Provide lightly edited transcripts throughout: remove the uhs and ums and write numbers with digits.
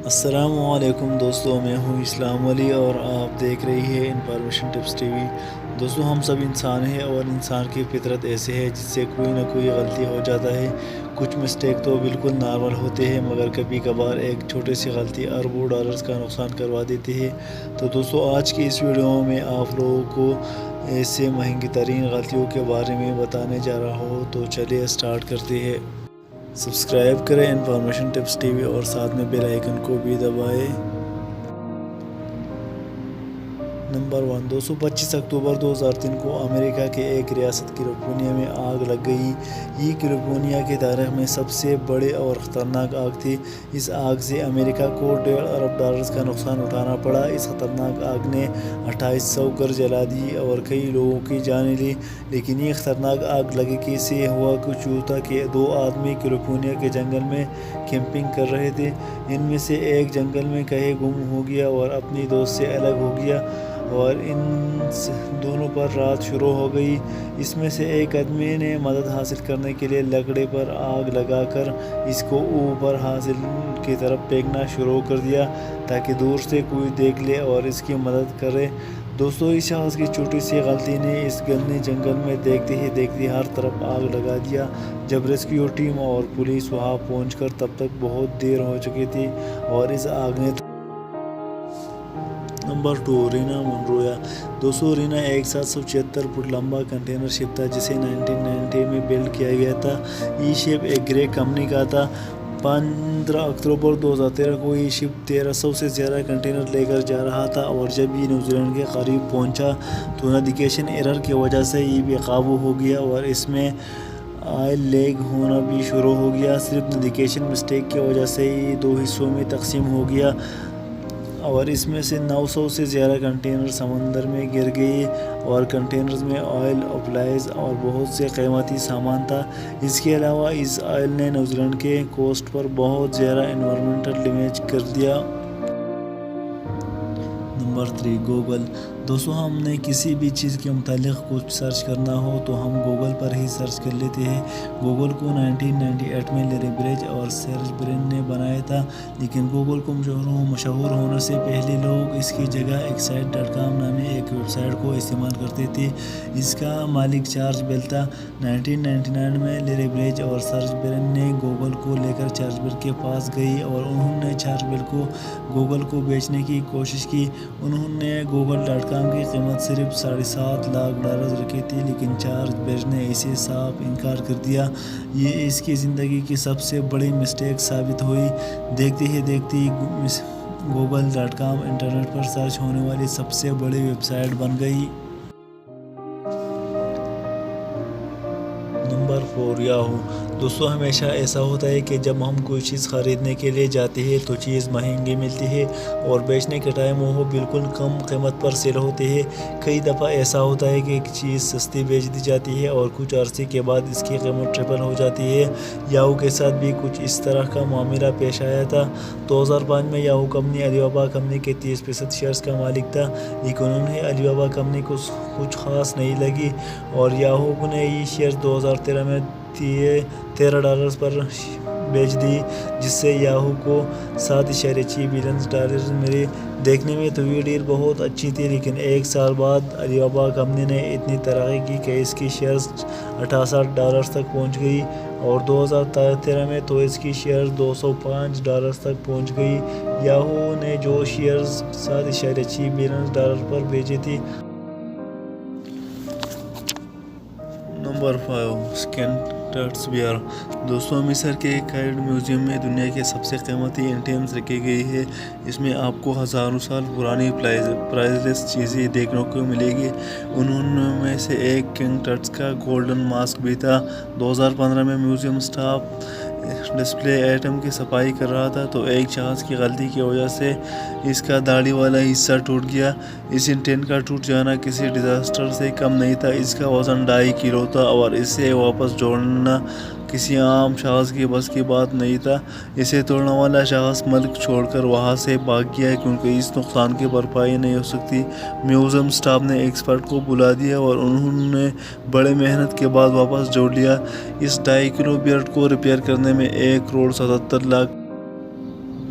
السلام علیکم دوستوں، میں ہوں اسلام علی اور آپ دیکھ رہی ہے انفارمیشن ٹپس ٹی وی۔ دوستوں، ہم سب انسان ہیں اور انسان کی فطرت ایسے ہے جس سے کوئی نہ کوئی غلطی ہو جاتا ہے۔ کچھ مسٹیک تو بالکل نارمل ہوتے ہیں، مگر کبھی کبھار ایک چھوٹی سی غلطی اربوں ڈالرز کا نقصان کروا دیتی ہے۔ تو دوستوں، آج کی اس ویڈیو میں آپ لوگوں کو ایسے مہنگی ترین غلطیوں کے بارے میں بتانے جا رہا ہوں، تو چلیے اسٹارٹ کرتے ہیں۔ سبسکرائب کریں انفارمیشن ٹپس ٹی وی اور ساتھ میں بیل آئیکن کو بھی دبائیں۔ نمبر 1، 25 اکتوبر 2003 کو امریکہ کے ایک ریاست کیلیفورنیا میں آگ لگ گئی۔ یہ کیلیفورنیا کی تاریخ میں سب سے بڑی اور خطرناک آگ تھی۔ اس آگ سے امریکہ کو $1.5 ارب کا نقصان اٹھانا پڑا۔ اس خطرناک آگ نے 2800 گھر جلا دیے اور کئی لوگوں کی جانیں لی۔ لیکن یہ خطرناک آگ لگنے سے ہوا کچھ یوں تھا کہ 2 آدمی کیلیفورنیا کے جنگل میں کیمپنگ کر رہے تھے۔ ان میں سے ایک جنگل میں کہیں گم ہو گیا اور اپنی دوست سے الگ ہو گیا اور ان دونوں پر رات شروع ہو گئی۔ اس میں سے ایک آدمی نے مدد حاصل کرنے کے لیے لکڑی پر آگ لگا کر اس کو اوپر آسمان کی طرف پھینکنا شروع کر دیا تاکہ دور سے کوئی دیکھ لے اور اس کی مدد کرے۔ دوستو، اس شخص کی چھوٹی سی غلطی نے اس گھنے جنگل میں دیکھتے ہی دیکھتے ہر طرف آگ لگا دیا۔ جب ریسکیو ٹیم اور پولیس وہاں پہنچ کر تب تک بہت دیر ہو چکی تھی اور اس آگ نے نمبر 2، رینا منرویا۔ دوستو، رینا ایک 776 فٹ لمبا کنٹینر شپ تھا جسے 1990 میں بلڈ کیا گیا تھا۔ یہ شپ ایک گریک کمپنی کا تھا۔ 15 اکتوبر 2013 کو یہ شپ 1300 سے زیادہ کنٹینر لے کر جا رہا تھا اور جب یہ نیوزی لینڈ کے قریب پہنچا تو نیویگیشن ایرر کی وجہ سے یہ بے قابو ہو گیا اور اس میں آئل لیک ہونا بھی شروع ہو گیا۔ صرف نیویگیشن مسٹیک کی وجہ سے یہ 2 حصوں میں تقسیم ہو گیا اور اس میں سے 900 سے زیادہ کنٹینر سمندر میں گر گئے اور کنٹینرز میں آئل، سپلائز اور بہت سے قیمتی سامان تھا۔ اس کے علاوہ اس آئل نے نیوزی لینڈ کے کوسٹ پر بہت زیادہ انوائرمنٹل ڈیمیج کر دیا۔ Number 3، Google. دوستو، ہم نے کسی بھی چیز کے متعلق کچھ سرچ کرنا ہو تو ہم گوگل پر ہی سرچ کر لیتے ہیں۔ گوگل کو 1998 میں لیری پیج اور سرچ برین نے بنایا تھا، لیکن گوگل کو مشہور ہونے سے پہلے لوگ اس کی جگہ excite.com نامی ایک ویب سائٹ کو استعمال کرتے تھے۔ اس کا مالک چارلس بیل تھا۔ 1999 میں لیری پیج اور سرچ برین نے گوگل کو لے کر چارلس بیل کے پاس گئی اور انہوں نے چارلس بیل کو گوگل کو بیچنے کی کوشش کی۔ انہوں نے google.com کی قیمت صرف $7.5 لاکھ رکھی تھی، لیکن چارلس بیل نے اسے صاف انکار کر دیا۔ یہ اس کی زندگی کی سب سے بڑی مسٹیک ثابت ہوئی۔ دیکھتے ہی دیکھتے google.com انٹرنیٹ پر سرچ ہونے والی سب سے بڑی ویب سائٹ بن گئی۔ Number 4، Yahoo. دوستو، ہمیشہ ایسا ہوتا ہے کہ جب ہم کوئی چیز خریدنے کے لیے جاتے ہیں تو چیز مہنگی ملتی ہے اور بیچنے کے ٹائم وہ بالکل کم قیمت پر سیل ہوتی ہے۔ کئی دفعہ ایسا ہوتا ہے کہ ایک چیز سستی بیچ دی جاتی ہے اور کچھ عرصے کے بعد اس کی قیمت ٹرپل ہو جاتی ہے۔ یاہو کے ساتھ بھی کچھ اس طرح کا معاملہ پیش آیا تھا۔ 2005 میں یاہو کمپنی علی بابا کمپنی کے 30% شیئرز کا مالک تھا، لیکن انہیں علی بابا کمپنی کو کچھ خاص نہیں لگی اور یاہو نے یہ شیئرز 2013 میں $13 پر بیچ دی، جس سے یاہو کو $7.6 بلین ملے۔ دیکھنے میں تو یہ ڈیل بہت اچھی تھی، لیکن ایک سال بعد علی بابا کمپنی نے اتنی ترقی کی کہ اس کی شیئرز $68 تک پہنچ گئی اور 2013 میں تو اس کی شیئرز $205 تک پہنچ گئی۔ یاہو نے جو شیئرز $7.6 بلین پر بیچی تھی۔ نمبر 5، سکینٹرز بیئر۔ دوستو، مصر کے کائرو میوزیم میں دنیا کے سب سے قیمتی اینٹیمز رکھی گئی ہے۔ اس میں آپ کو ہزاروں سال پرانی پرائزلیس چیزیں دیکھنے کو ملے گی۔ ان میں سے ایک کنگ ٹٹ کا گولڈن ماسک بھی تھا۔ 2015 میں میوزیم اسٹاف ڈسپلے آئٹم کی صفائی کر رہا تھا تو ایک شخص کی غلطی کی وجہ سے اس کا داڑھی والا حصہ ٹوٹ گیا۔ اس اینٹین کا ٹوٹ جانا کسی ڈیزاسٹر سے کم نہیں تھا۔ اس کا وزن 2.5 کلو تھا اور اسے واپس جوڑنا کسی عام شخص کی بس کی بات نہیں تھا۔ اسے توڑنے والا شخص ملک چھوڑ کر وہاں سے بھاگ گیا کیونکہ اس نقصان کی بھرپائی نہیں ہو سکتی۔ میوزیم اسٹاف نے ایکسپرٹ کو بلا دیا اور انہوں نے بڑے محنت کے بعد واپس جوڑ لیا۔ اس 2.5 کلو بیئر کو ریپیئر کرنے میں $1.77 کروڑ۔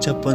56